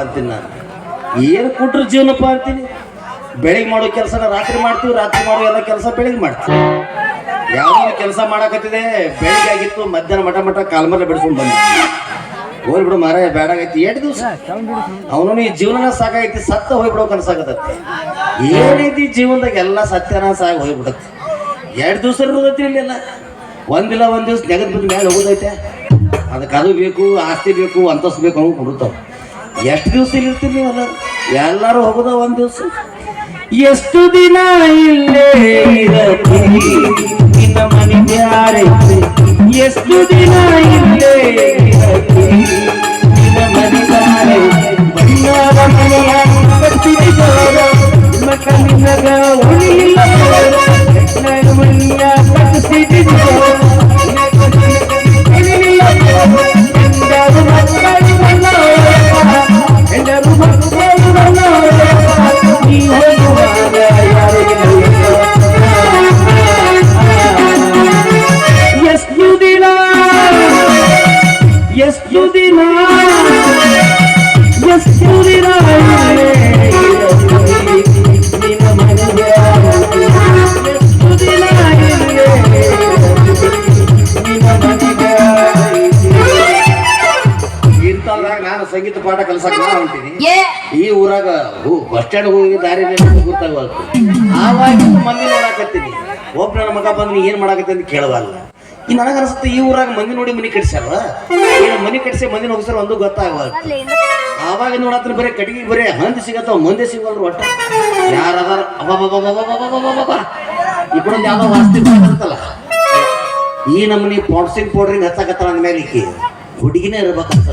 ಅಂತೀನಿ ನಾನು. ಏನು ಕೊಟ್ರು ಜೀವನಪ್ಪ ಅಂತೀನಿ. ಬೆಳಿಗ್ಗೆ ಮಾಡೋ ಕೆಲಸನ ರಾತ್ರಿ ಮಾಡ್ತೀವಿ, ರಾತ್ರಿ ಮಾಡೋ ಎಲ್ಲ ಕೆಲಸ ಬೆಳಿಗ್ಗೆ ಮಾಡ್ತೀವಿ. ಯಾವುದೋ ಕೆಲಸ ಮಾಡಕತ್ತಿದೆ, ಬೆಳಿಗ್ಗೆ ಆಗಿತ್ತು, ಮಧ್ಯಾಹ್ನ ಮಠ ಕಾಲ್ಮರ್ಲೆ ಬಿಡಿಸ್ಕೊಂಡು ಬಂದು ಹೋಗ್ಬಿಡು ಮಾರ ಬೇಡಾಗೈತಿ. 2 ದಿವಸ ಅವನು ಈ ಜೀವನ ಸಾಕಾಗೈತಿ, ಸತ್ತ ಹೋಗ್ಬಿಡೋಕೆ ಅನ್ಸಾಕತ್ತೈತಿ. ಏನೈತಿ ಜೀವನದಾಗ ಎಲ್ಲ ಸತ್ಯನ ಸಾಗಿ ಹೋಗ್ಬಿಡತ್ತೆ. 2 ದಿವಸ ಇರೋದೈತಿ ಇಲ್ಲೆಲ್ಲ. ಒಂದಿಲ್ಲ ಒಂದು ದಿವ್ಸ ನೆಗದ್ ಬಿದ್ದು ಮೇಲೆ ಹೋಗೋದೈತೆ. ಅದಕ್ಕೆ ಅದು ಬೇಕು, ಆಸ್ತಿ ಬೇಕು, ಅಂತಸ್ತು ಬೇಕು ಅನ್ನೋ ಕೊಡ್ತಾವ. ಎಷ್ಟು ದಿವಸ ಇಲ್ಲಿರ್ತೀರಿ ನೀವೆಲ್ಲ? ಎಲ್ಲರೂ ಹೋಗೋದ 1 ದಿವಸ. ಎಷ್ಟು ದಿನ ಇಲ್ಲೇ ಇರತ್ತೀರಿ ನಿನ್ನ ಮನೆ ಬ್ಯಾರೈತಿ, ಎಷ್ಟು ದಿನ ಇಲ್ಲೇ ಇರತ್ತೀರಿ ನಿನ್ನ ಮನೆ ಬ್ಯಾರೈತಿ. ಬಣ್ಣದ ಮನೆಯ ಕಟ್ಟಿದ ಮಕ್ಕ ನಿನ್ನಗ ಉಳಿಯಿಲ್ಲ, ಮನೆಯ ಕಟ್ಟಿಸಿದ ಎಲ್ಲರೂ ಎಷ್ಟು ದಿನ ಎಷ್ಟು ದಿನ ಎಷ್ಟು ದಿನ ನಿನ್ನ ಮನೆಗೆ ಎಷ್ಟು ದಿನ ನಿನ್ನ ಮನೆಗೆ. ಇಂಥದ್ರಾಗ ನಾನು ಸಂಗೀತ ಪಾಠ ಕಲ್ಸಕ್ಕೆ ನಾ ಹೊಂಟೀನಿ. ಈ ಊರಾಗ ಬಸ್ ಸ್ಟ್ಯಾಂಡ್ ಹೋಗಿ ದಾರಿ ಗೊತ್ತಾಗಲ್ಲ. ಆವಾಗ ಮಂದಿ ನೋಡಾಕತ್ತೀನಿ. ಒಬ್ಬ ನನ್ನ ಮಗ ಬಂದು ನೀ ಏನ್ ಮಾಡಾಕತ್ತಿ ಅಂತ ಕೇಳವಲ್ಲ. ಈ ನನಗೆ ಅನಿಸುತ್ತೆ ಈ ಊರಾಗ ಮಂದಿ ನೋಡಿ ಮನೆ ಕಟ್ಸ್ಯಾರ, ಮನೆ ಕಟ್ಸಿ ಮಂದಿನ ಹೋಗಿಸ್ಯಾರ ಒಂದು ಗೊತ್ತಾಗಲ್ಲ. ಆವಾಗ ನೋಡತ್ರ ಬರೀ ಕಟ್ಟಿಗೆ ಬರೀ ಹಂದಿ ಸಿಗತ್ತವ, ಮಂದಿ ಸಿಗಲ್ರು. ಒಟ್ಟ ಯಾರದಾರ ಈ ಕೂಡ ಯಾವ್ದೋ ವಾಸ್ತಿ ಅಂತಲ್ಲ, ಈ ನಮ್ಮನಿ ಪಾಟ್ಸಿಂಗ್ ಪೌಡ್ರಿಂಗ್ ಹಚ್ಚಕತ್ತಾರ ಅಂದ್ಮೇಲೆ ಈಕಿ ಹುಡುಗಿನೇ ಇರ್ಬೇಕಂತ.